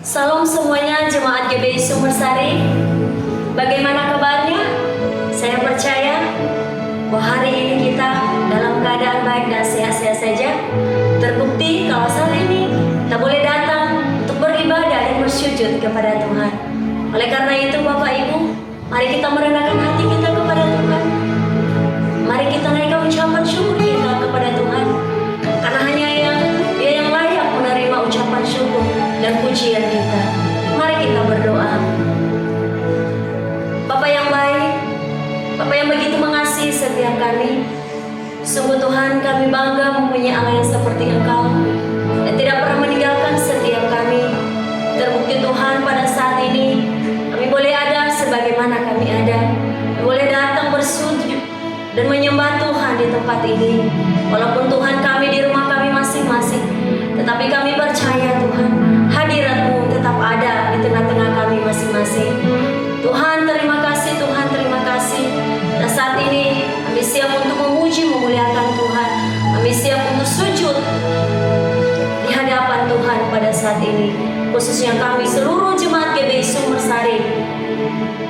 Salam semuanya jemaat GBI Sumbersari. Bagaimana kabarnya? Saya percaya bahwa hari ini kita dalam keadaan baik dan sehat-sehat saja. Terbukti kalau saat ini kita boleh datang untuk beribadah dan bersujud kepada Tuhan. Oleh karena itu Bapak Ibu, mari kita merendahkan hati kita kepada Tuhan. Mari kita naikkan ucapan syukur kita kepada Tuhan. Karena hanya Dia yang layak menerima ucapan syukur dan pujian kita. Mari kita berdoa. Bapa yang baik, Bapa yang begitu mengasihi setiap kami. Sungguh Tuhan, kami bangga mempunyai Allah yang seperti Engkau dan tidak pernah meninggalkan setiap kami. Terbukti Tuhan, pada saat ini kami boleh ada sebagaimana kami ada. Kami boleh datang bersujud dan menyembah Tuhan di tempat ini. Walaupun Tuhan kami di rumah kami masing-masing, tetapi kami percaya Tuhan, hadirat-Mu tetap ada di tengah-tengah kami masing-masing. Tuhan terima kasih, Tuhan terima kasih. Dan saat ini kami siap untuk memuji, memuliakan Tuhan. Kami siap untuk sujud di hadapan Tuhan pada saat ini. Khususnya kami seluruh jemaat GBI Sumbersari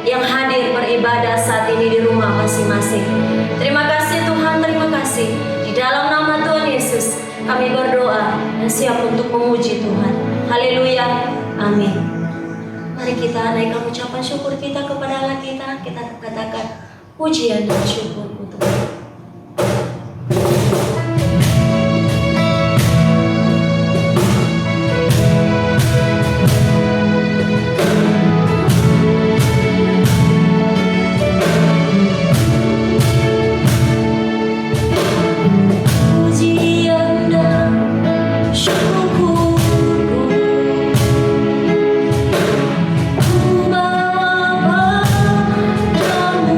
yang hadir beribadah saat ini di rumah masing-masing. Terima kasih Tuhan, terima kasih. Di dalam nama Tuhan Yesus kami berdoa dan siap untuk memuji Tuhan. Haleluya, amin. Mari kita naikkan ucapan syukur kita kepada Allah kita. Kita katakan pujian dan syukur untuk Tuhan. Ku bawa padamu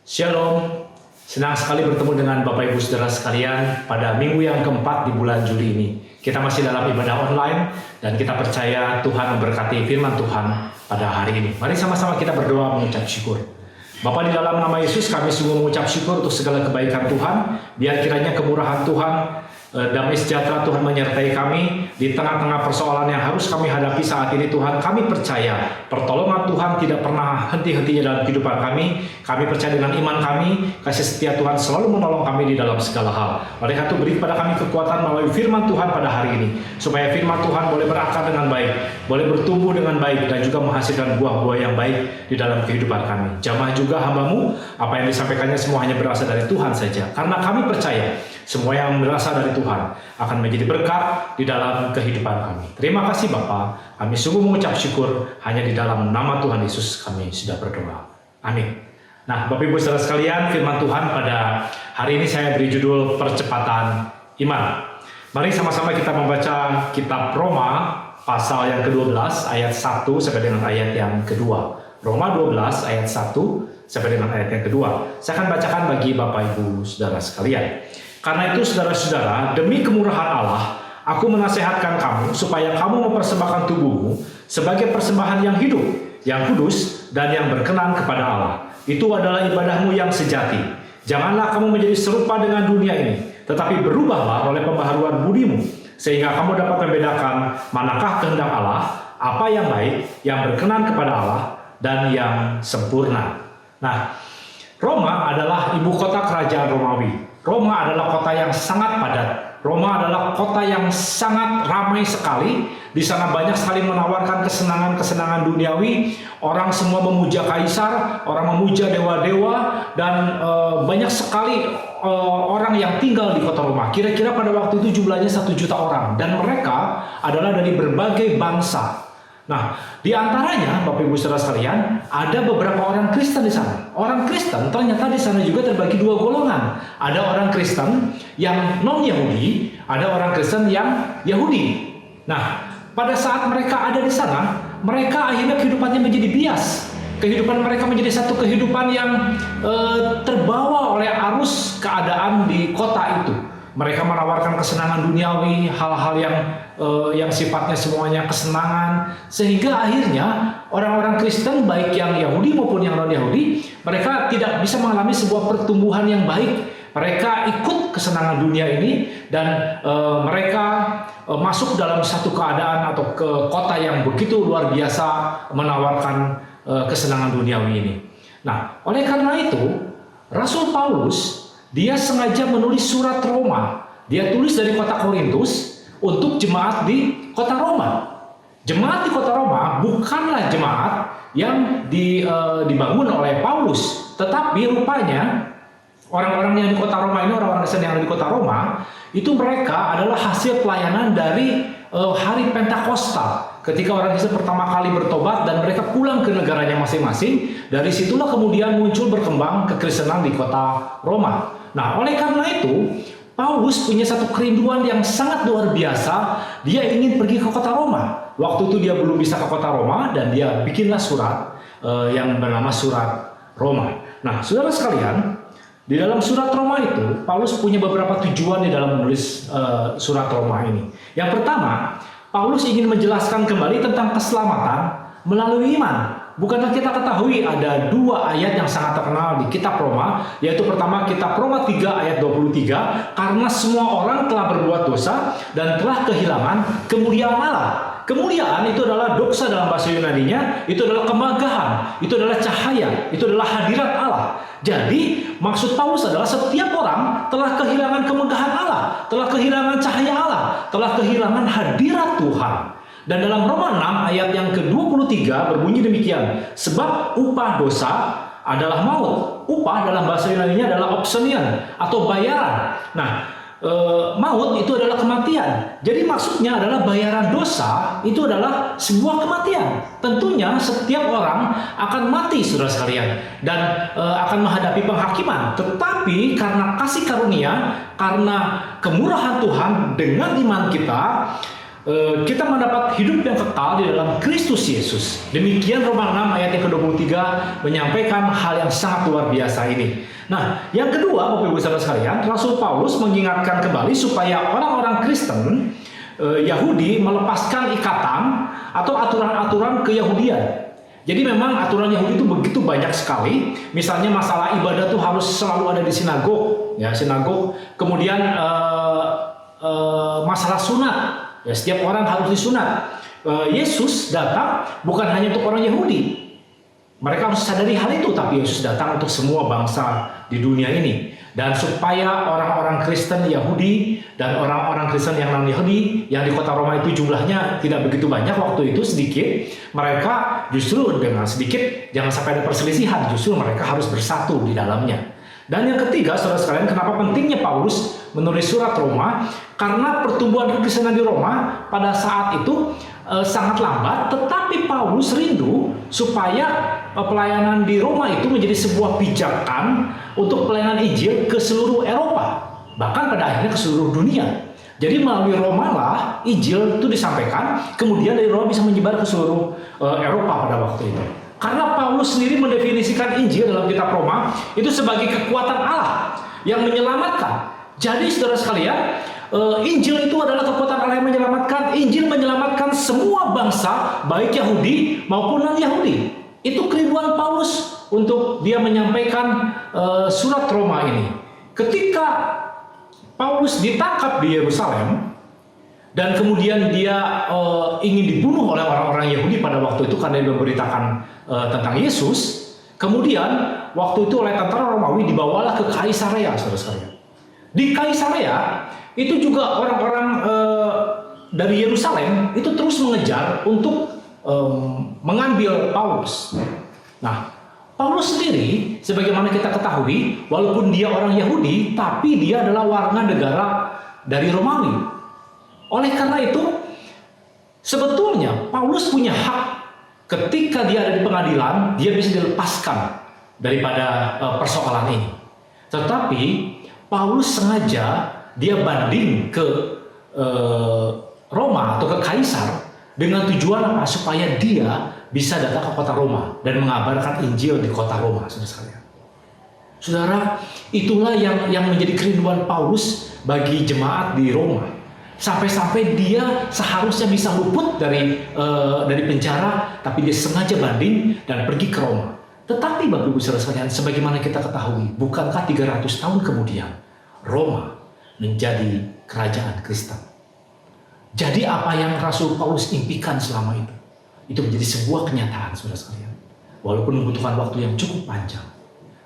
Shalom, senang sekali bertemu dengan Bapak Ibu Saudara sekalian pada minggu yang keempat di bulan Juli ini. Kita masih dalam ibadah online dan kita percaya Tuhan memberkati firman Tuhan pada hari ini. Mari sama-sama kita berdoa mengucap syukur. Bapa, di dalam nama Yesus kami sungguh mengucap syukur untuk segala kebaikan Tuhan. Biar kiranya kemurahan Tuhan, damai sejahtera Tuhan menyertai kami di tengah-tengah persoalan yang harus kami hadapi saat ini. Tuhan, kami percaya pertolongan Tuhan tidak pernah henti-hentinya dalam kehidupan kami. Kami percaya dengan iman kami, kasih setia Tuhan selalu menolong kami di dalam segala hal. Oleh karena itu, beri kepada kami kekuatan melalui firman Tuhan pada hari ini, supaya firman Tuhan boleh berakar dengan baik, boleh bertumbuh dengan baik, dan juga menghasilkan buah-buah yang baik di dalam kehidupan kami. Jamah juga hamba-Mu, apa yang disampaikannya semua hanya berasal dari Tuhan saja. Karena kami percaya semua yang berasal dari Tuhan akan menjadi berkat di dalam kehidupan kami. Terima kasih Bapa, kami sungguh mengucap syukur, hanya di dalam nama Tuhan Yesus kami sudah berdoa. Amin. Nah, Bapak Ibu Saudara sekalian, firman Tuhan pada hari ini saya beri judul percepatan iman. Mari sama-sama kita membaca kitab Roma pasal yang ke-12 ayat 1 sampai dengan ayat yang kedua. Roma 12 ayat 1 sampai dengan ayat yang kedua. Saya akan bacakan bagi Bapak Ibu Saudara sekalian. Karena itu saudara-saudara, demi kemurahan Allah, aku menasehatkan kamu supaya kamu mempersembahkan tubuhmu sebagai persembahan yang hidup, yang kudus, dan yang berkenan kepada Allah. Itu adalah ibadahmu yang sejati. Janganlah kamu menjadi serupa dengan dunia ini, tetapi berubahlah oleh pembaharuan budimu, sehingga kamu dapat membedakan manakah kehendak Allah, apa yang baik, yang berkenan kepada Allah, dan yang sempurna. Nah, Roma adalah ibu kota kerajaan Romawi. Roma adalah kota yang sangat padat. Roma adalah kota yang sangat ramai sekali. Di sana banyak sekali menawarkan kesenangan-kesenangan duniawi. Orang semua memuja kaisar, orang memuja dewa-dewa, dan banyak sekali orang yang tinggal di kota Roma. Kira-kira pada waktu itu jumlahnya 1 juta orang, dan mereka adalah dari berbagai bangsa. Nah, di antaranya Bapak Ibu Saudara sekalian, ada beberapa orang Kristen di sana. Orang Kristen ternyata di sana juga terbagi dua golongan. Ada orang Kristen yang non-Yahudi, ada orang Kristen yang Yahudi. Nah, pada saat mereka ada di sana, mereka akhirnya kehidupannya menjadi bias. Kehidupan mereka menjadi satu kehidupan yang terbawa oleh arus keadaan di kota itu. Mereka menawarkan kesenangan duniawi, hal-hal yang sifatnya semuanya kesenangan, sehingga akhirnya orang-orang Kristen baik yang Yahudi maupun yang non-Yahudi, mereka tidak bisa mengalami sebuah pertumbuhan yang baik. Mereka ikut kesenangan dunia ini dan mereka masuk dalam satu keadaan atau ke kota yang begitu luar biasa menawarkan kesenangan duniawi ini. Nah, oleh karena itu Rasul Paulus dia sengaja menulis surat Roma. Dia tulis dari kota Korintus untuk jemaat di kota Roma. Jemaat di kota Roma bukanlah jemaat yang dibangun oleh Paulus, tetapi rupanya orang-orang yang di kota Roma ini, orang-orang Kristen yang ada di kota Roma, itu mereka adalah hasil pelayanan dari hari Pentakosta. Ketika orang Kristen pertama kali bertobat dan mereka pulang ke negaranya masing-masing, dari situlah kemudian muncul berkembang kekristenan di kota Roma. Nah, oleh karena itu, Paulus punya satu kerinduan yang sangat luar biasa. Dia ingin pergi ke kota Roma. Waktu itu dia belum bisa ke kota Roma dan dia bikinlah surat yang bernama surat Roma. Nah, saudara sekalian, di dalam surat Roma itu, Paulus punya beberapa tujuan di dalam menulis surat Roma ini. Yang pertama, Paulus ingin menjelaskan kembali tentang keselamatan melalui iman. Bukankah kita ketahui ada 2 ayat yang sangat terkenal di kitab Roma, yaitu pertama kitab Roma 3 ayat 23, karena semua orang telah berbuat dosa dan telah kehilangan kemuliaan Allah. Kemuliaan itu adalah doxa dalam bahasa Yunaninya, itu adalah kemegahan, itu adalah cahaya, itu adalah hadirat Allah. Jadi maksud Paulus adalah setiap orang telah kehilangan kemegahan Allah, telah kehilangan cahaya Allah, telah kehilangan hadirat Tuhan. Dan dalam Roma 6 ayat yang ke-23 berbunyi demikian, sebab upah dosa adalah maut. Upah dalam bahasa Yunani-nya adalah opsonion atau bayaran. Nah, maut itu adalah kematian. Jadi maksudnya adalah bayaran dosa itu adalah sebuah kematian. Tentunya setiap orang akan mati, saudara sekalian, dan akan menghadapi penghakiman. Tetapi karena kasih karunia, karena kemurahan Tuhan dengan iman kita, kita mendapat hidup yang kekal di dalam Kristus Yesus. Demikian Roma 6 ayat yang ke-23 menyampaikan hal yang sangat luar biasa ini. Nah, yang kedua, Bapak Ibu Saudara sekalian, Rasul Paulus mengingatkan kembali supaya orang-orang Kristen Yahudi melepaskan ikatan atau aturan-aturan keyahudian. Jadi memang aturan Yahudi itu begitu banyak sekali. Misalnya masalah ibadah tuh harus selalu ada di sinagog, ya sinagog. Kemudian masalah sunat, ya setiap orang harus disunat. Yesus datang bukan hanya untuk orang Yahudi. Mereka harus sadari hal itu, tapi Yesus datang untuk semua bangsa di dunia ini. Dan supaya orang-orang Kristen Yahudi dan orang-orang Kristen yang non-Yahudi yang di kota Roma itu jumlahnya tidak begitu banyak, waktu itu sedikit, mereka justru dengan sedikit, jangan sampai ada perselisihan, justru mereka harus bersatu di dalamnya. Dan yang ketiga, saudara sekalian, kenapa pentingnya Paulus menulis surat Roma? Karena pertumbuhan kekristenan di Roma pada saat itu sangat lambat, tetapi Paulus rindu supaya pelayanan di Roma itu menjadi sebuah pijakan untuk pelayanan Injil ke seluruh Eropa, bahkan pada akhirnya ke seluruh dunia. Jadi melalui Roma lah Injil itu disampaikan, kemudian dari Roma bisa menyebar ke seluruh Eropa pada waktu itu. Karena Paulus sendiri mendefinisikan Injil dalam kitab Roma itu sebagai kekuatan Allah yang menyelamatkan. Jadi saudara sekalian, Injil itu adalah kekuatan Allah yang menyelamatkan. Injil menyelamatkan semua bangsa, baik Yahudi maupun non-Yahudi. Itu kerinduan Paulus untuk dia menyampaikan surat Roma ini. Ketika Paulus ditangkap di Yerusalem dan kemudian dia ingin dibunuh oleh orang-orang Yahudi pada waktu itu karena dia memberitakan tentang Yesus. Kemudian waktu itu oleh tentara Romawi dibawalah ke Kaisarea, saudara sekalian. Di Kaisarea itu juga orang-orang dari Yerusalem itu terus mengejar untuk mengambil Paulus. Nah, Paulus sendiri, sebagaimana kita ketahui, walaupun dia orang Yahudi, tapi dia adalah warga negara dari Romawi. Oleh karena itu, sebetulnya Paulus punya hak ketika dia ada di pengadilan, dia bisa dilepaskan daripada persoalan ini. Tetapi Paulus sengaja dia banding ke Roma atau ke Kaisar dengan tujuan apa? Supaya dia bisa datang ke kota Roma dan mengabarkan Injil di kota Roma, saudara sekalian. Saudara, itulah yang menjadi kerinduan Paulus bagi jemaat di Roma. Sampai-sampai dia seharusnya bisa luput dari penjara, tapi dia sengaja banding dan pergi ke Roma. Tetapi Bapak Ibu saudara sekalian, sebagaimana kita ketahui, bukankah 300 tahun kemudian Roma menjadi kerajaan Kristen? Jadi apa yang Rasul Paulus impikan selama itu menjadi sebuah kenyataan, saudara sekalian. Walaupun membutuhkan waktu yang cukup panjang,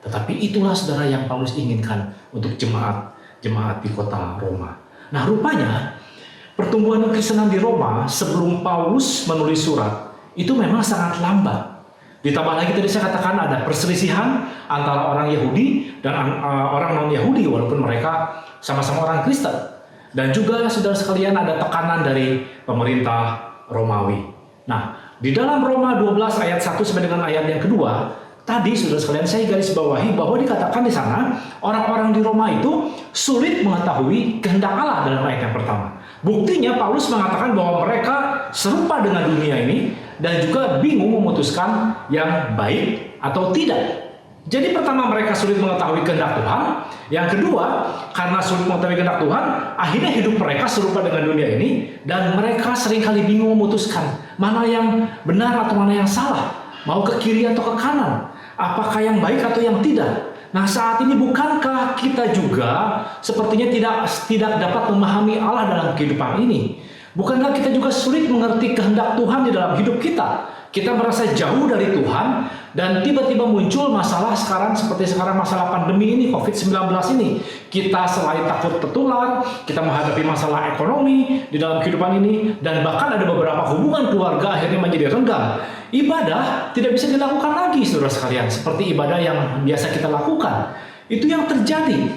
tetapi itulah saudara yang Paulus inginkan untuk jemaat di kota Roma. Nah, rupanya pertumbuhan kekristenan di Roma sebelum Paulus menulis surat itu memang sangat lambat. Ditambah lagi tadi saya katakan ada perselisihan antara orang Yahudi dan orang non-Yahudi walaupun mereka sama-sama orang Kristen. Dan juga saudara sekalian ada tekanan dari pemerintah Romawi. Nah, di dalam Roma 12 ayat 1 sampai dengan ayat yang kedua, tadi saudara sekalian saya garis bawahi bahwa dikatakan di sana orang-orang di Roma itu sulit mengetahui kehendak Allah dalam ayat yang pertama. Buktinya Paulus mengatakan bahwa mereka serupa dengan dunia ini dan juga bingung memutuskan yang baik atau tidak. Jadi pertama mereka sulit mengetahui kehendak Tuhan. Yang kedua, karena sulit mengetahui kehendak Tuhan, akhirnya hidup mereka serupa dengan dunia ini dan mereka seringkali bingung memutuskan mana yang benar atau mana yang salah, mau ke kiri atau ke kanan, apakah yang baik atau yang tidak. Nah, saat ini bukankah kita juga sepertinya tidak dapat memahami Allah dalam kehidupan ini? Bukankah kita juga sulit mengerti kehendak Tuhan di dalam hidup kita? Kita merasa jauh dari Tuhan dan tiba-tiba muncul masalah seperti sekarang masalah pandemi ini, COVID-19 ini. Kita selain takut tertular, kita menghadapi masalah ekonomi di dalam kehidupan ini dan bahkan ada beberapa hubungan keluarga akhirnya menjadi renggang. Ibadah tidak bisa dilakukan lagi, saudara sekalian, seperti ibadah yang biasa kita lakukan. Itu yang terjadi.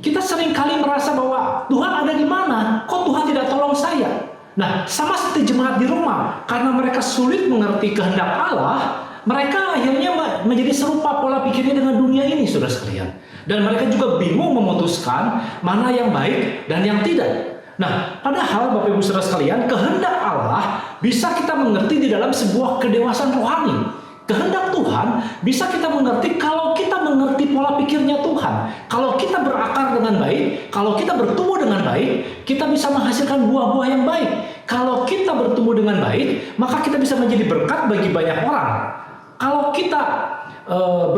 Kita seringkali merasa bahwa Tuhan ada di mana? Kok Tuhan tidak tolong saya? Nah, sama seperti jemaat di Roma, karena mereka sulit mengerti kehendak Allah, mereka akhirnya menjadi serupa pola pikirnya dengan dunia ini, saudara sekalian. Dan mereka juga bingung memutuskan mana yang baik dan yang tidak. Nah, padahal Bapak Ibu Saudara sekalian, kehendak Allah bisa kita mengerti di dalam sebuah kedewasaan rohani. Kehendak Tuhan bisa kita mengerti kalau kita mengerti pola pikirnya Tuhan. Kalau kita berakar dengan baik, kalau kita bertumbuh dengan baik, kita bisa menghasilkan buah-buah yang baik. Kalau kita bertumbuh dengan baik, maka kita bisa menjadi berkat bagi banyak orang. Kalau kita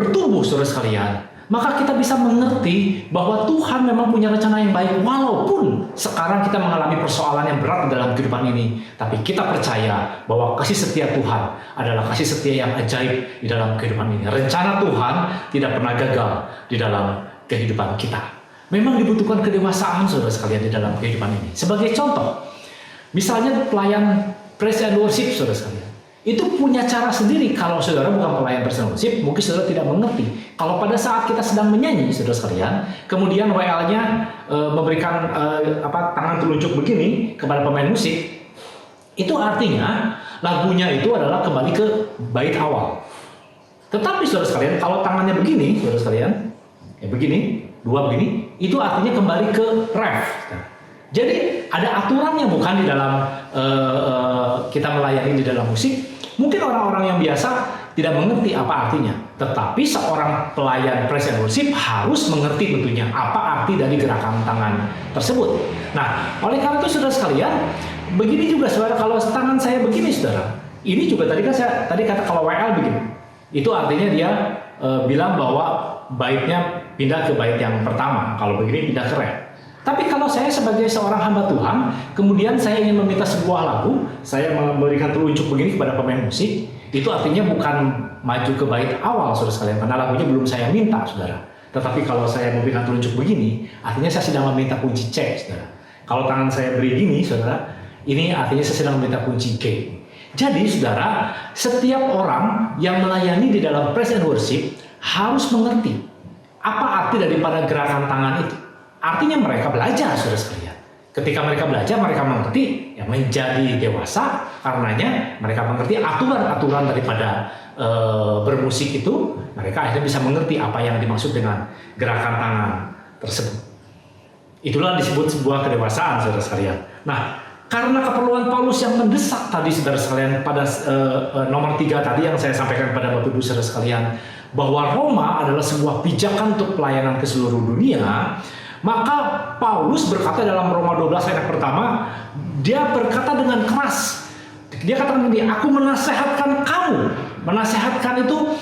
bertumbuh, saudara sekalian, maka kita bisa mengerti bahwa Tuhan memang punya rencana yang baik walaupun sekarang kita mengalami persoalan yang berat dalam kehidupan ini. Tapi kita percaya bahwa kasih setia Tuhan adalah kasih setia yang ajaib di dalam kehidupan ini. Rencana Tuhan tidak pernah gagal di dalam kehidupan kita. Memang dibutuhkan kedewasaan, saudara sekalian, di dalam kehidupan ini. Sebagai contoh, misalnya pelayan praise and worship, saudara sekalian, itu punya cara sendiri. Kalau saudara bukan pelayan praise and worship, mungkin saudara tidak mengerti. Kalau pada saat kita sedang menyanyi, saudara sekalian, kemudian WL-nya memberikan tangan telunjuk begini kepada pemain musik, itu artinya lagunya itu adalah kembali ke bait awal. Tetapi saudara sekalian, kalau tangannya begini, saudara sekalian, begini, dua begini, itu artinya kembali ke ref. Jadi ada aturannya, bukan di dalam kita melayani di dalam musik. Mungkin orang-orang yang biasa tidak mengerti apa artinya. Tetapi seorang pelayan praise and worship harus mengerti tentunya apa arti dari gerakan tangan tersebut. Nah, oleh karena itu saudara sekalian, begini juga saudara, kalau tangan saya begini saudara, ini juga tadi kata kalau WL begini, itu artinya dia bilang bahwa baitnya pindah ke bait yang pertama, kalau begini pindah ke ref. Tapi kalau saya sebagai seorang hamba Tuhan, kemudian saya ingin meminta sebuah lagu, saya memberikan telunjuk begini kepada pemain musik, itu artinya bukan maju ke bait awal, saudara sekalian, karena lagunya belum saya minta, saudara. Tetapi kalau saya memberikan telunjuk begini, artinya saya sedang meminta kunci C, saudara. Kalau tangan saya beri gini, saudara, ini artinya saya sedang meminta kunci G. Jadi, saudara, setiap orang yang melayani di dalam praise and worship harus mengerti apa arti daripada gerakan tangan itu. Artinya mereka belajar, saudara sekalian. Ketika mereka belajar, mereka mengerti, ya menjadi dewasa, karenanya mereka mengerti aturan-aturan daripada bermusik itu, mereka akhirnya bisa mengerti apa yang dimaksud dengan gerakan tangan tersebut. Itulah disebut sebuah kedewasaan, saudara sekalian. Nah, karena keperluan Paulus yang mendesak tadi, saudara sekalian, pada nomor 3 tadi yang saya sampaikan kepada Bapak Ibu saudara sekalian, bahwa Roma adalah sebuah pijakan untuk pelayanan ke seluruh dunia, maka Paulus berkata dalam Roma 12 ayat pertama, dia berkata dengan keras. Dia katakan ini, aku menasehatkan kamu. Menasehatkan itu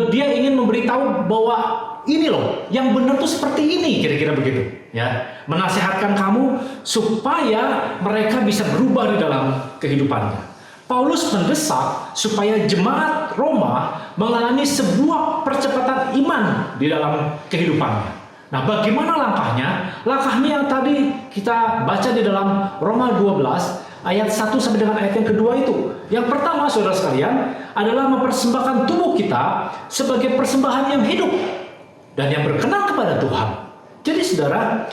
dia ingin memberitahu bahwa ini loh, yang benar tuh seperti ini, kira-kira begitu. Ya, menasehatkan kamu supaya mereka bisa berubah di dalam kehidupannya. Paulus mendesak supaya jemaat Roma mengalami sebuah percepatan iman di dalam kehidupannya. Nah, bagaimana langkahnya? Langkahnya yang tadi kita baca di dalam Roma 12 ayat 1 sampai dengan ayat yang kedua itu. Yang pertama, saudara sekalian, adalah mempersembahkan tubuh kita sebagai persembahan yang hidup dan yang berkenan kepada Tuhan. Jadi, saudara,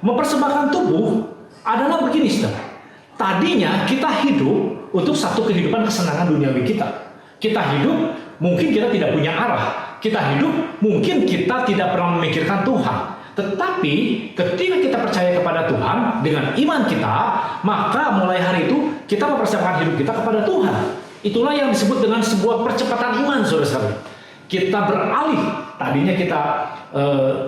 mempersembahkan tubuh adalah begini, saudara. Tadinya kita hidup untuk satu kehidupan kesenangan duniawi kita. Kita hidup, mungkin kita tidak punya arah. Kita hidup, mungkin kita tidak pernah memikirkan Tuhan. Tetapi ketika kita percaya kepada Tuhan dengan iman kita, maka mulai hari itu kita mempersiapkan hidup kita kepada Tuhan. Itulah yang disebut dengan sebuah percepatan iman, saudara-saudara. Kita beralih, tadinya kita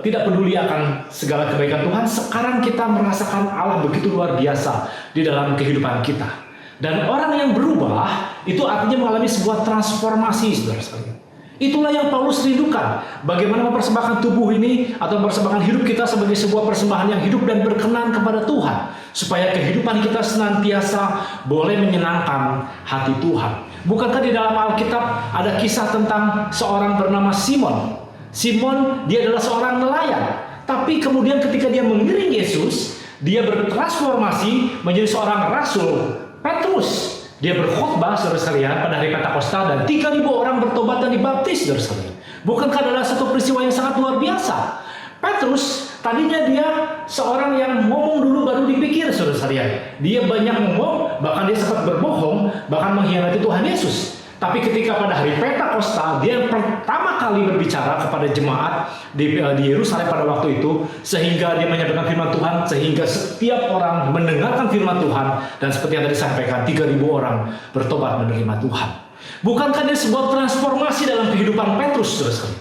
tidak peduli akan segala kebaikan Tuhan, sekarang kita merasakan Allah begitu luar biasa di dalam kehidupan kita. Dan orang yang berubah, itu artinya mengalami sebuah transformasi, saudara-saudara. Itulah yang Paulus rindukan. Bagaimana mempersembahkan tubuh ini atau mempersembahkan hidup kita sebagai sebuah persembahan yang hidup dan berkenan kepada Tuhan. Supaya kehidupan kita senantiasa boleh menyenangkan hati Tuhan. Bukankah di dalam Alkitab ada kisah tentang seorang bernama Simon? Simon, dia adalah seorang nelayan. Tapi kemudian ketika dia mengiring Yesus, dia bertransformasi menjadi seorang rasul, Petrus. Dia berkhotbah, saudara sekalian, pada hari Pentakosta dan 3.000 orang bertobat dan dibaptis, saudara sekalian. Bukankah adalah satu peristiwa yang sangat luar biasa? Petrus, tadinya dia seorang yang ngomong dulu baru dipikir, saudara sekalian. Dia banyak ngomong, bahkan dia sempat berbohong, bahkan mengkhianati Tuhan Yesus. Tapi ketika pada hari Pentakosta, dia pertama kali berbicara kepada jemaat di Yerusalem pada waktu itu, sehingga dia menyampaikan firman Tuhan, sehingga setiap orang mendengarkan firman Tuhan, dan seperti yang tadi disampaikan, 3.000 orang bertobat menerima Tuhan. Bukankah ini sebuah transformasi dalam kehidupan Petrus, saudara-saudara?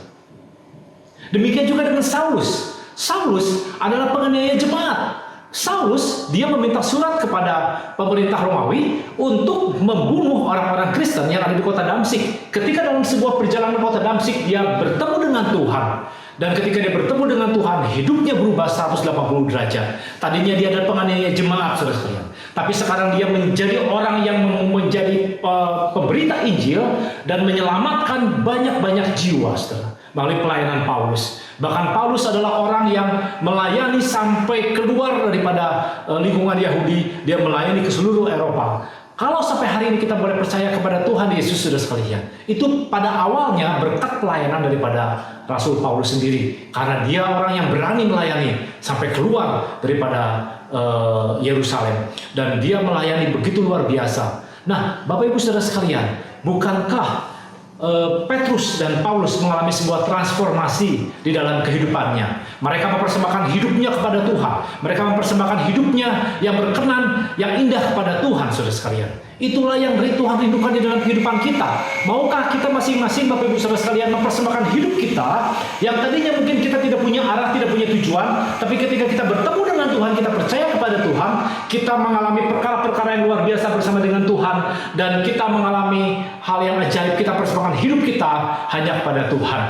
Demikian juga dengan Saulus. Saulus adalah penganiaya jemaat. Saulus, dia meminta surat kepada pemerintah Romawi untuk membunuh orang-orang Kristen yang ada di kota Damsyik. Ketika dalam sebuah perjalanan ke kota Damsyik, dia bertemu dengan Tuhan. Dan ketika dia bertemu dengan Tuhan, hidupnya berubah 180 derajat. Tadinya dia adalah penganiaya jemaat, saudara-saudara. Tapi sekarang dia menjadi orang yang menjadi pemberita Injil dan menyelamatkan banyak-banyak jiwa, saudara, melalui pelayanan Paulus. Bahkan Paulus adalah orang yang melayani sampai keluar daripada lingkungan Yahudi. Dia melayani ke seluruh Eropa. Kalau sampai hari ini kita boleh percaya kepada Tuhan Yesus, saudara sekalian, itu pada awalnya berkat pelayanan daripada Rasul Paulus sendiri. Karena dia orang yang berani melayani sampai keluar daripada Yerusalem. Dan dia melayani begitu luar biasa. Nah, Bapak Ibu saudara sekalian, bukankah Petrus dan Paulus mengalami sebuah transformasi di dalam kehidupannya? Mereka mempersembahkan hidupnya kepada Tuhan. Mereka mempersembahkan hidupnya yang berkenan, yang indah kepada Tuhan, saudara sekalian. Itulah yang Tuhan rindukan di dalam kehidupan kita. Maukah kita masing-masing, Bapak Ibu saudara sekalian, mempersembahkan hidup kita yang tadinya mungkin kita tidak punya arah, tidak punya tujuan, tapi ketika kita bertemu dengan Tuhan, kita percaya kepada Tuhan, kita mengalami perkara-perkara yang luar biasa bersama dengan Tuhan, dan kita mengalami hal yang ajaib. Kita persembahkan hidup kita hanya kepada Tuhan.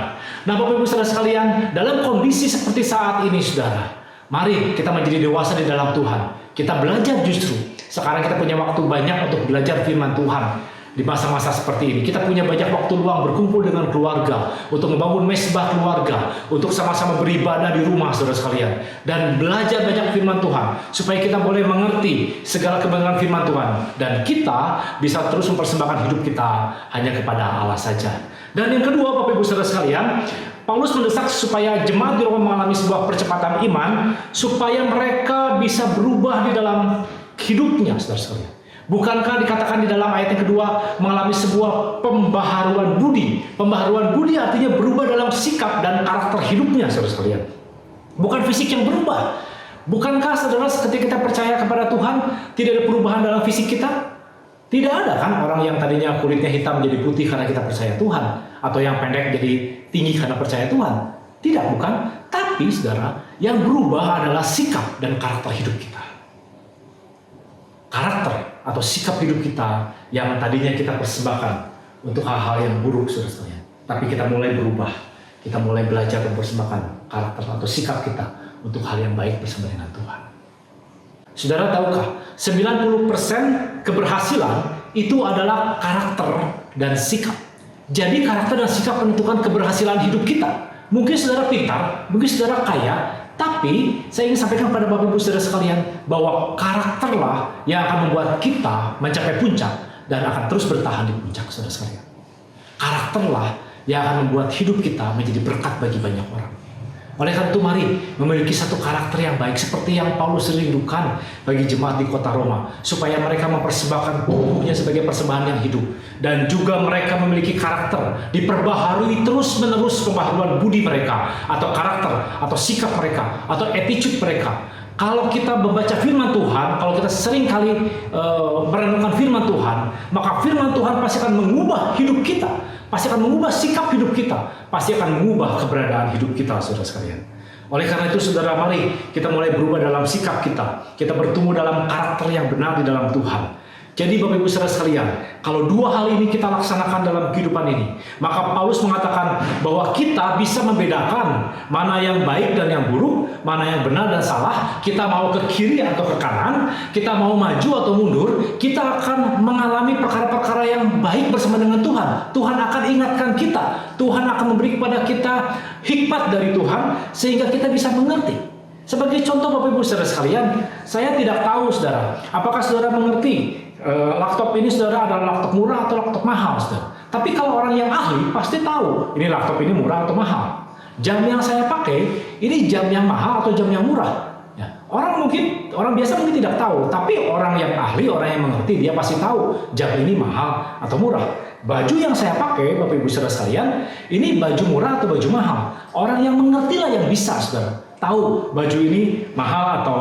Nah, Bapak Ibu saudara sekalian, dalam kondisi seperti saat ini, saudara, mari kita menjadi dewasa di dalam Tuhan. Kita belajar justru. Sekarang kita punya waktu banyak untuk belajar firman Tuhan. Di masa-masa seperti ini, kita punya banyak waktu luang berkumpul dengan keluarga, untuk membangun mesbah keluarga, untuk sama-sama beribadah di rumah, saudara sekalian, dan belajar banyak firman Tuhan, supaya kita boleh mengerti segala kebenaran firman Tuhan, dan kita bisa terus mempersembahkan hidup kita hanya kepada Allah saja. Dan yang kedua, Bapak Ibu saudara sekalian, Paulus mendesak supaya jemaat di Roma mengalami sebuah percepatan iman, supaya mereka bisa berubah di dalam hidupnya, saudara sekalian. Bukankah dikatakan di dalam ayat yang kedua mengalami sebuah pembaharuan budi? Pembaharuan budi artinya berubah dalam sikap dan karakter hidupnya, saudara sekalian. Bukan fisik yang berubah. Bukankah saudara ketika kita percaya kepada Tuhan tidak ada perubahan dalam fisik kita? Tidak ada kan orang yang tadinya kulitnya hitam jadi putih karena kita percaya Tuhan, atau yang pendek jadi tinggi karena percaya Tuhan. Tidak, bukan. Tapi saudara, yang berubah adalah sikap dan karakter hidup kita. Karakter atau sikap hidup kita yang tadinya kita persembahkan untuk hal-hal yang buruk, saudara. Tapi kita mulai berubah. Kita mulai belajar mempersembahkan karakter atau sikap kita untuk hal yang baik bersama dengan Tuhan. Saudara tahukah, 90% keberhasilan itu adalah karakter dan sikap. Jadi karakter dan sikap menentukan keberhasilan hidup kita. Mungkin saudara pintar, mungkin saudara kaya, tapi saya ingin sampaikan kepada Bapak Ibu saudara sekalian bahwa karakterlah yang akan membuat kita mencapai puncak dan akan terus bertahan di puncak, saudara sekalian. Karakterlah yang akan membuat hidup kita menjadi berkat bagi banyak orang. Oleh karena itu mari memiliki satu karakter yang baik seperti yang Paulus rindukan bagi jemaat di kota Roma, supaya mereka mempersembahkan tubuhnya sebagai persembahan yang hidup, dan juga mereka memiliki karakter diperbaharui terus-menerus pembaharuan budi mereka, atau karakter, atau sikap mereka, atau attitude mereka. Kalau kita membaca firman Tuhan, kalau kita sering kali merenungkan firman Tuhan, maka firman Tuhan pasti akan mengubah hidup kita, pasti akan mengubah sikap hidup kita, pasti akan mengubah keberadaan hidup kita, saudara sekalian. Oleh karena itu, saudara, mari kita mulai berubah dalam sikap kita. Kita bertumbuh dalam karakter yang benar di dalam Tuhan. Jadi Bapak Ibu saudara sekalian, kalau dua hal ini kita laksanakan dalam kehidupan ini, maka Paulus mengatakan bahwa kita bisa membedakan mana yang baik dan yang buruk, mana yang benar dan salah. Kita mau ke kiri atau ke kanan, kita mau maju atau mundur, kita akan mengalami perkara-perkara yang baik bersama dengan Tuhan. Tuhan akan ingatkan kita, Tuhan akan memberi kepada kita hikmat dari Tuhan sehingga kita bisa mengerti. Sebagai contoh Bapak Ibu saudara sekalian, saya tidak tahu saudara, apakah saudara mengerti laptop ini saudara adalah laptop murah atau laptop mahal, saudara. Tapi kalau orang yang ahli pasti tahu ini laptop ini murah atau mahal. Jam yang saya pakai ini jam yang mahal atau jam yang murah. Ya. Orang biasa mungkin tidak tahu, tapi orang yang ahli, orang yang mengerti, dia pasti tahu jam ini mahal atau murah. Baju yang saya pakai, Bapak Ibu Saudara sekalian, ini baju murah atau baju mahal. Orang yang mengertilah yang bisa, saudara, tahu baju ini mahal atau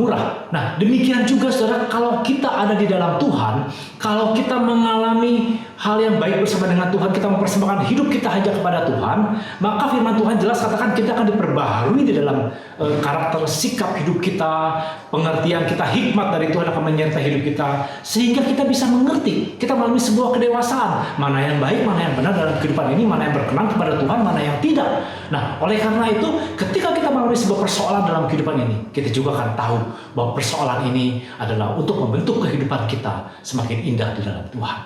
murah. Nah, demikian juga saudara, kalau kita ada di dalam Tuhan, kalau kita mengalami hal yang baik bersama dengan Tuhan, kita mempersembahkan hidup kita hanya kepada Tuhan, maka firman Tuhan jelas katakan kita akan diperbaharui di dalam karakter, sikap hidup kita, pengertian kita, hikmat dari Tuhan akan menyertai hidup kita, sehingga kita bisa mengerti, kita melalui sebuah kedewasaan, mana yang baik, mana yang benar dalam kehidupan ini, mana yang berkenan kepada Tuhan, mana yang tidak. Nah, oleh karena itu, ketika kita melalui sebuah persoalan dalam kehidupan ini, kita juga akan tahu bahwa persoalan ini adalah untuk membentuk kehidupan kita semakin indah di dalam Tuhan.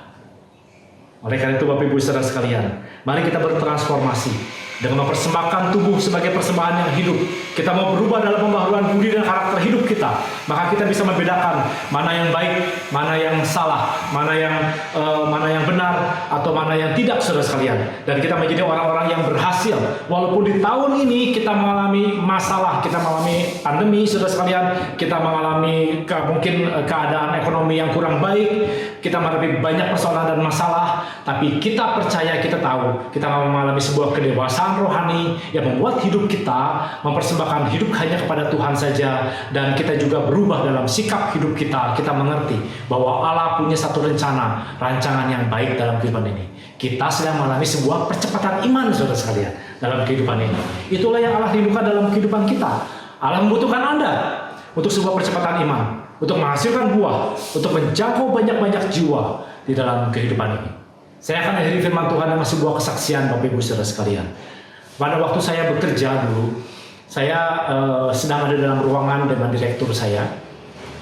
Oleh karena itu, Bapak Ibu Saudara sekalian, mari kita bertransformasi dengan mempersembahkan tubuh sebagai persembahan yang hidup. Kita mau berubah dalam pembaharuan budi dan karakter hidup kita, maka kita bisa membedakan mana yang baik, mana yang salah, mana yang benar atau mana yang tidak, saudara sekalian. Dan kita menjadi orang-orang yang berhasil. Walaupun di tahun ini kita mengalami masalah, kita mengalami pandemi, saudara sekalian, kita mengalami mungkin keadaan ekonomi yang kurang baik, kita menghadapi banyak persoalan dan masalah, tapi kita percaya, kita tahu, kita mengalami sebuah kedewasaan rohani yang membuat hidup kita mempersembahkan hidup hanya kepada Tuhan saja, dan kita juga berubah dalam sikap hidup kita. Kita mengerti bahwa Allah punya satu rancangan yang baik dalam kehidupan ini. Kita sedang mengalami sebuah percepatan iman, saudara sekalian, dalam kehidupan ini. Itulah yang Allah rindukan dalam kehidupan kita. Allah membutuhkan Anda untuk sebuah percepatan iman, untuk menghasilkan buah, untuk menjangkau banyak-banyak jiwa di dalam kehidupan ini. Saya akan akhiri firman Tuhan dengan sebuah kesaksian, Bapak Ibu Saudara sekalian. Pada waktu saya bekerja dulu, saya sedang ada dalam ruangan dengan direktur saya.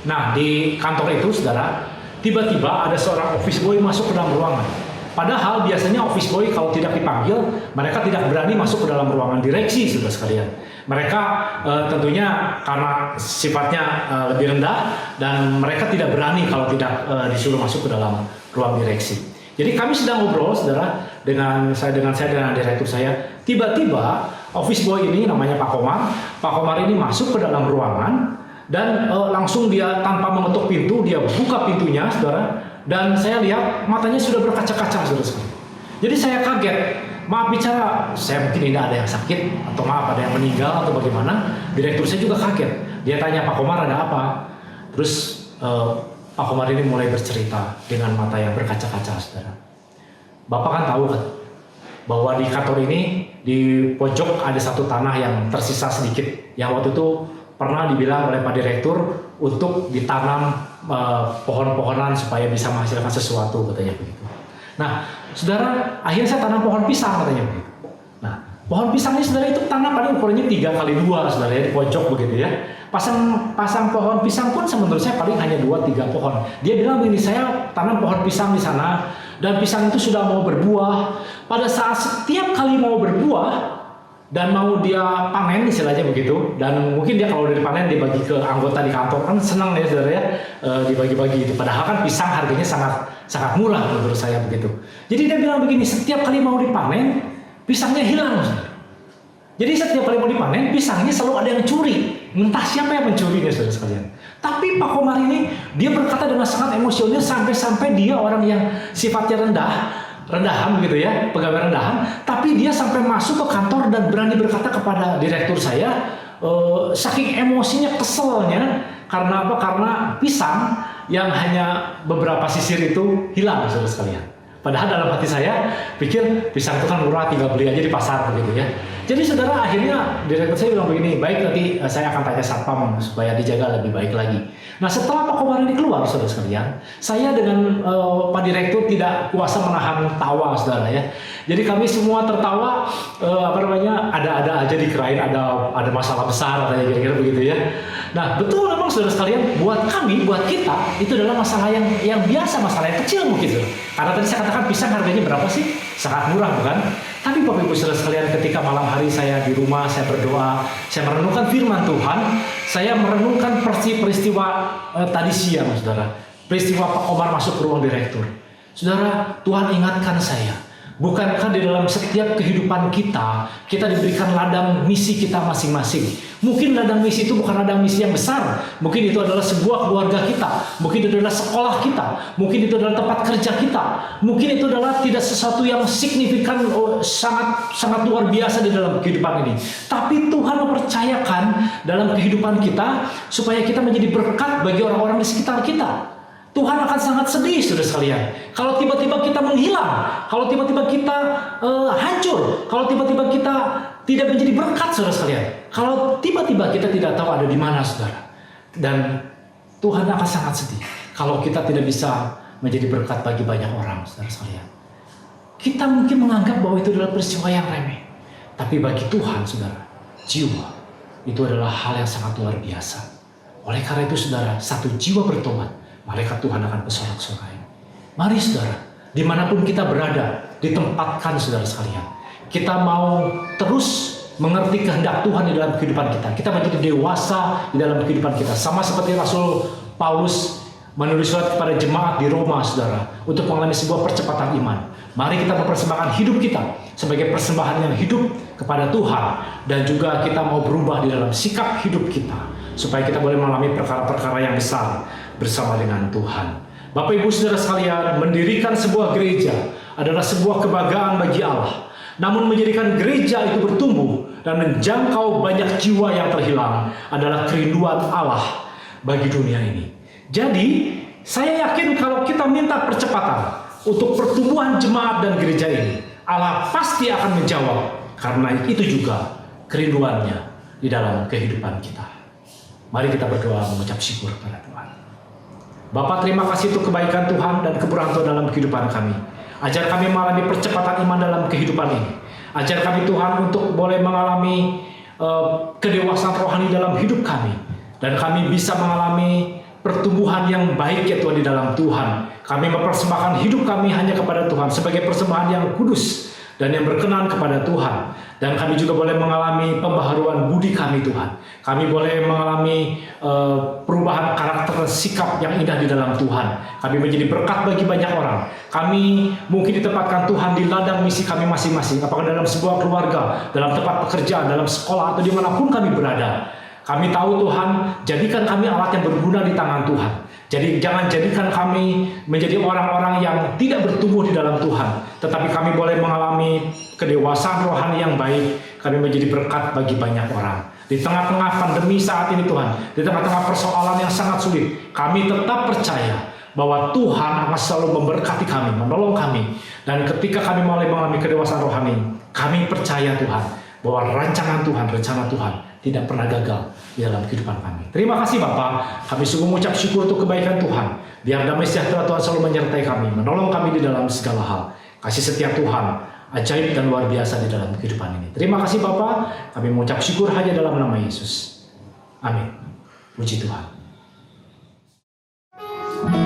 Nah, di kantor itu, saudara, tiba-tiba ada seorang office boy masuk ke dalam ruangan. Padahal biasanya office boy kalau tidak dipanggil, mereka tidak berani masuk ke dalam ruangan direksi, saudara sekalian. Mereka tentunya karena sifatnya lebih rendah, dan mereka tidak berani kalau tidak disuruh masuk ke dalam ruang direksi. Jadi kami sedang ngobrol, saudara, dengan direktur saya. Tiba-tiba office boy ini namanya Pak Komar. Pak Komar ini masuk ke dalam ruangan dan langsung dia tanpa mengetuk pintu, dia buka pintunya, saudara. Dan saya lihat matanya sudah berkaca-kaca, saudara. Jadi saya kaget. Maaf bicara, saya mungkin ini ada yang sakit atau maaf ada yang meninggal atau bagaimana. Direktur saya juga kaget. Dia tanya, Pak Komar ada apa? Terus Pak Komar ini mulai bercerita dengan mata yang berkaca-kaca, saudara. Bapak kan tahu kan bahwa di kantor ini di pojok ada satu tanah yang tersisa sedikit, yang waktu itu pernah dibilang oleh Pak Direktur untuk ditanam pohon-pohonan supaya bisa menghasilkan sesuatu, katanya begitu. Nah, saudara, akhirnya saya tanam pohon pisang, katanya begitu. Nah, pohon pisang ini, saudara, itu tanam paling ukurannya 3x2, saudara, ya, di pojok begitu ya. Pasang pohon pisang pun menurut saya paling hanya 2-3 pohon. Dia bilang begini, saya tanam pohon pisang di sana, dan pisang itu sudah mau berbuah. Pada saat setiap kali mau berbuah dan mau dia panen, istilahnya begitu, dan mungkin dia kalau udah dipanen dibagi ke anggota di kantor, kan senang ya, saudara, ya, dibagi-bagi itu. Padahal kan pisang harganya sangat murah menurut saya begitu. Jadi dia bilang begini, setiap kali mau dipanen pisangnya hilang, saudara. Jadi setiap kali mau dipanen pisangnya selalu ada yang curi. Entah siapa yang mencurinya, saudara sekalian. Tapi Pak Komar ini, dia berkata dengan sangat emosional, sampai-sampai dia orang yang sifatnya rendahan begitu ya, pegawai rendahan, tapi dia sampai masuk ke kantor dan berani berkata kepada direktur saya, saking emosinya, keselnya, karena apa? Karena pisang yang hanya beberapa sisir itu hilang, saudara sekalian. Padahal dalam hati saya pikir pisang itu kan murah, tinggal beli aja di pasar begitu ya. Jadi saudara, akhirnya direktur saya bilang begini, baik, nanti saya akan tanya satpam supaya dijaga lebih baik lagi. Nah, setelah Pak Komar ini keluar, saudara sekalian, saya dengan Pak Direktur tidak kuasa menahan tawa, saudara ya. Jadi kami semua tertawa, ada-ada aja dikirain ada masalah besar, katanya kira-kira begitu ya. Nah, betul memang, saudara sekalian, buat kami, buat kita, itu adalah masalah yang biasa, masalah yang kecil mungkin, saudara. Karena tadi saya katakan pisang harganya berapa sih? Sangat murah, bukan? Tapi Bapak Ibu Saudara sekalian, ketika malam hari saya di rumah, saya berdoa, saya merenungkan firman Tuhan, saya merenungkan peristiwa tadi siang, saudara. Peristiwa Pak Komar masuk ke ruang direktur. Saudara, Tuhan ingatkan saya Bukankah di dalam setiap kehidupan kita, kita diberikan ladang misi kita masing-masing? Mungkin ladang misi itu bukan ladang misi yang besar. Mungkin itu adalah sebuah keluarga kita. Mungkin itu adalah sekolah kita. Mungkin itu adalah tempat kerja kita. Mungkin itu adalah tidak sesuatu yang signifikan, sangat luar biasa di dalam kehidupan ini. Tapi Tuhan mempercayakan dalam kehidupan kita supaya kita menjadi berkat bagi orang-orang di sekitar kita. Tuhan akan sangat sedih, saudara sekalian, kalau tiba-tiba kita menghilang, kalau tiba-tiba kita hancur, kalau tiba-tiba kita tidak menjadi berkat, saudara sekalian. Kalau tiba-tiba kita tidak tahu ada di mana, saudara. Dan Tuhan akan sangat sedih kalau kita tidak bisa menjadi berkat bagi banyak orang, saudara sekalian. Kita mungkin menganggap bahwa itu adalah peristiwa yang remeh, tapi bagi Tuhan, saudara, jiwa itu adalah hal yang sangat luar biasa. Oleh karena itu, saudara, satu jiwa bertobat, malaikat Tuhan akan bersorak-sorai. Mari saudara, dimanapun kita berada, ditempatkan saudara sekalian. Kita mau terus mengerti kehendak Tuhan di dalam kehidupan kita. Kita menjadi dewasa di dalam kehidupan kita. Sama seperti Rasul Paulus menulis surat kepada jemaat di Roma, saudara, untuk mengalami sebuah percepatan iman. Mari kita mempersembahkan hidup kita sebagai persembahan yang hidup kepada Tuhan. Dan juga kita mau berubah di dalam sikap hidup kita, supaya kita boleh mengalami perkara-perkara yang besar bersama dengan Tuhan. Bapak Ibu Saudara sekalian, mendirikan sebuah gereja adalah sebuah kebanggaan bagi Allah. Namun menjadikan gereja itu bertumbuh dan menjangkau banyak jiwa yang terhilang adalah kerinduan Allah bagi dunia ini. Jadi, saya yakin kalau kita minta percepatan untuk pertumbuhan jemaat dan gereja ini, Allah pasti akan menjawab, karena itu juga kerinduannya di dalam kehidupan kita. Mari kita berdoa mengucap syukur kepada Tuhan. Bapak, terima kasih untuk kebaikan Tuhan dan kemurahan Tuhan dalam kehidupan kami. Ajar kami mengalami percepatan iman dalam kehidupan ini. Ajar kami Tuhan untuk boleh mengalami kedewasaan rohani dalam hidup kami. Dan kami bisa mengalami pertumbuhan yang baik ya Tuhan di dalam Tuhan. Kami mempersembahkan hidup kami hanya kepada Tuhan sebagai persembahan yang kudus dan yang berkenan kepada Tuhan. Dan kami juga boleh mengalami pembaharuan budi kami Tuhan. Kami boleh mengalami perubahan karakter dan sikap yang indah di dalam Tuhan. Kami menjadi berkat bagi banyak orang. Kami mungkin ditempatkan Tuhan di ladang misi kami masing-masing. Apakah dalam sebuah keluarga, dalam tempat pekerjaan, dalam sekolah, atau dimanapun kami berada. Kami tahu Tuhan, jadikan kami alat yang berguna di tangan Tuhan. Jadi jangan jadikan kami menjadi orang-orang yang tidak bertumbuh di dalam Tuhan. Tetapi kami boleh mengalami kedewasaan rohani yang baik. Kami menjadi berkat bagi banyak orang. Di tengah-tengah pandemi saat ini Tuhan, di tengah-tengah persoalan yang sangat sulit, kami tetap percaya bahwa Tuhan akan selalu memberkati kami, menolong kami. Dan ketika kami mulai mengalami kedewasaan rohani, kami percaya Tuhan bahwa rancangan Tuhan, rencana Tuhan tidak pernah gagal di dalam kehidupan kami. Terima kasih Bapak, kami sungguh mengucap syukur untuk kebaikan Tuhan. Biar damai sejahtera Tuhan selalu menyertai kami, menolong kami di dalam segala hal. Kasih setia Tuhan, ajaib dan luar biasa di dalam kehidupan ini. Terima kasih Bapak, kami mengucap syukur hanya dalam nama Yesus. Amin. Puji Tuhan. Aku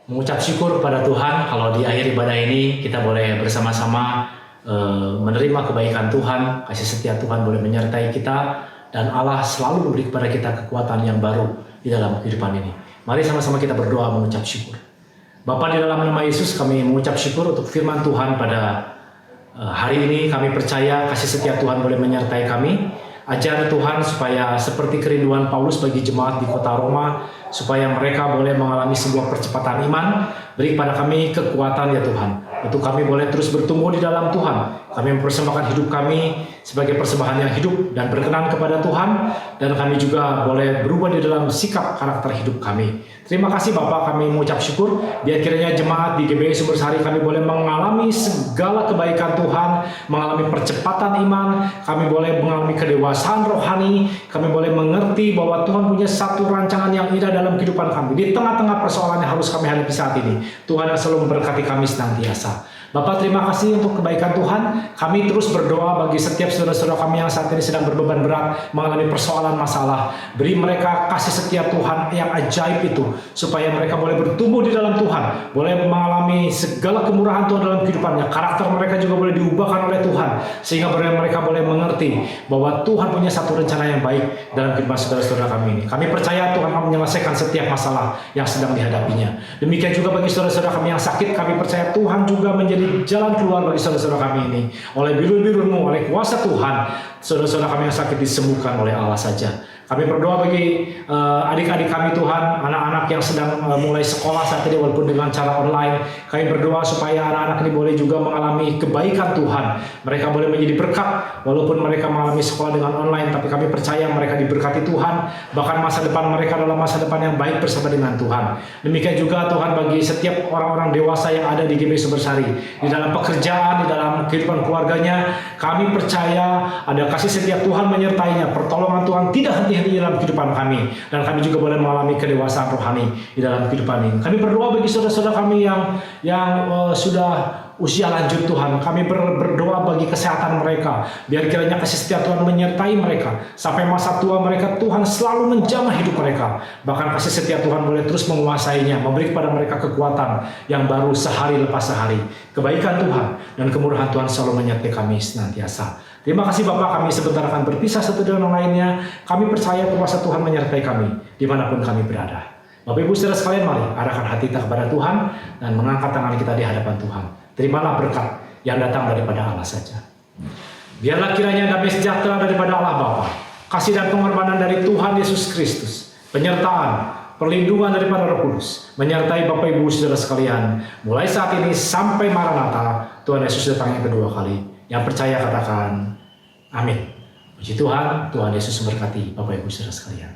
mengucap syukur kepada Tuhan kalau di akhir ibadah ini kita boleh bersama-sama menerima kebaikan Tuhan, kasih setia Tuhan boleh menyertai kita, dan Allah selalu memberi kepada kita kekuatan yang baru di dalam kehidupan ini. Mari sama-sama kita berdoa mengucap syukur. Bapa, di dalam nama Yesus kami mengucap syukur untuk firman Tuhan pada hari ini. Kami percaya kasih setia Tuhan boleh menyertai kami. Ajar Tuhan supaya seperti kerinduan Paulus bagi jemaat di kota Roma, supaya mereka boleh mengalami sebuah percepatan iman. Beri kepada kami kekuatan ya Tuhan, untuk kami boleh terus bertumbuh di dalam Tuhan. Kami mempersembahkan hidup kami sebagai persembahan yang hidup dan berkenan kepada Tuhan, dan kami juga boleh berubah di dalam sikap karakter hidup kami. Terima kasih Bapak, kami mengucap syukur. Biar kiranya jemaat di GBI Sumbersari kami boleh mengalami segala kebaikan Tuhan, mengalami percepatan iman, kami boleh mengalami kedewasaan rohani, kami boleh mengerti bahwa Tuhan punya satu rancangan yang indah dalam kehidupan kami. Di tengah-tengah persoalan yang harus kami hadapi saat ini, Tuhan yang selalu memberkati kami senantiasa. Bapak, terima kasih untuk kebaikan Tuhan. Kami terus berdoa bagi setiap saudara-saudara kami yang saat ini sedang berbeban berat, mengalami persoalan masalah. Beri mereka kasih setia Tuhan yang ajaib itu, supaya mereka boleh bertumbuh di dalam Tuhan, boleh mengalami segala kemurahan Tuhan dalam kehidupannya. Karakter mereka juga boleh diubahkan oleh Tuhan, sehingga mereka boleh mengerti bahwa Tuhan punya satu rencana yang baik dalam kehidupan saudara-saudara kami ini. Kami percaya Tuhan akan menyelesaikan setiap masalah yang sedang dihadapinya. Demikian juga bagi saudara-saudara kami yang sakit, kami percaya Tuhan juga menjadi jalan keluar bagi saudara-saudara kami ini. Oleh biru-biru-Mu, oleh kuasa Tuhan, saudara-saudara kami yang sakit disembuhkan oleh Allah saja. Kami berdoa bagi adik-adik kami Tuhan, anak-anak yang sedang mulai sekolah saat ini walaupun dengan cara online. Kami berdoa supaya anak-anak ini boleh juga mengalami kebaikan Tuhan. Mereka boleh menjadi berkat walaupun mereka mengalami sekolah dengan online, tapi kami percaya mereka diberkati Tuhan. Bahkan masa depan mereka adalah masa depan yang baik bersama dengan Tuhan. Demikian juga Tuhan bagi setiap orang-orang dewasa yang ada di GBI Sumbersari, di dalam pekerjaan, di dalam kehidupan keluarganya. Kami percaya ada kasih setia Tuhan menyertainya, pertolongan Tuhan tidak henti-henti dalam kehidupan kami, dan kami juga boleh mengalami kedewasaan rohani di dalam kehidupan ini. Kami berdoa bagi saudara-saudara kami yang sudah usia lanjut Tuhan. Kami berdoa bagi kesehatan mereka, biar kiranya kasih setia Tuhan menyertai mereka sampai masa tua mereka. Tuhan selalu menjamah hidup mereka, bahkan kasih setia Tuhan boleh terus menguasainya, memberi kepada mereka kekuatan yang baru sehari lepas sehari. Kebaikan Tuhan dan kemurahan Tuhan selalu menyertai kami senantiasa. Terima kasih Bapak, kami sebentar akan berpisah satu dengan yang lainnya. Kami percaya kuasa Tuhan menyertai kami dimanapun kami berada. Bapak Ibu saudara sekalian, mari arahkan hati kita kepada Tuhan dan mengangkat tangan kita di hadapan Tuhan. Terimalah berkat yang datang daripada Allah saja. Biarlah kiranya damai sejahtera daripada Allah Bapa, kasih dan pengorbanan dari Tuhan Yesus Kristus, penyertaan, perlindungan daripada Roh Kudus menyertai Bapak Ibu saudara sekalian mulai saat ini sampai Maranatha Tuhan Yesus datang yang kedua kali. Yang percaya katakan amin. Puji Tuhan, Tuhan Yesus memberkati Bapak Ibu saudara sekalian.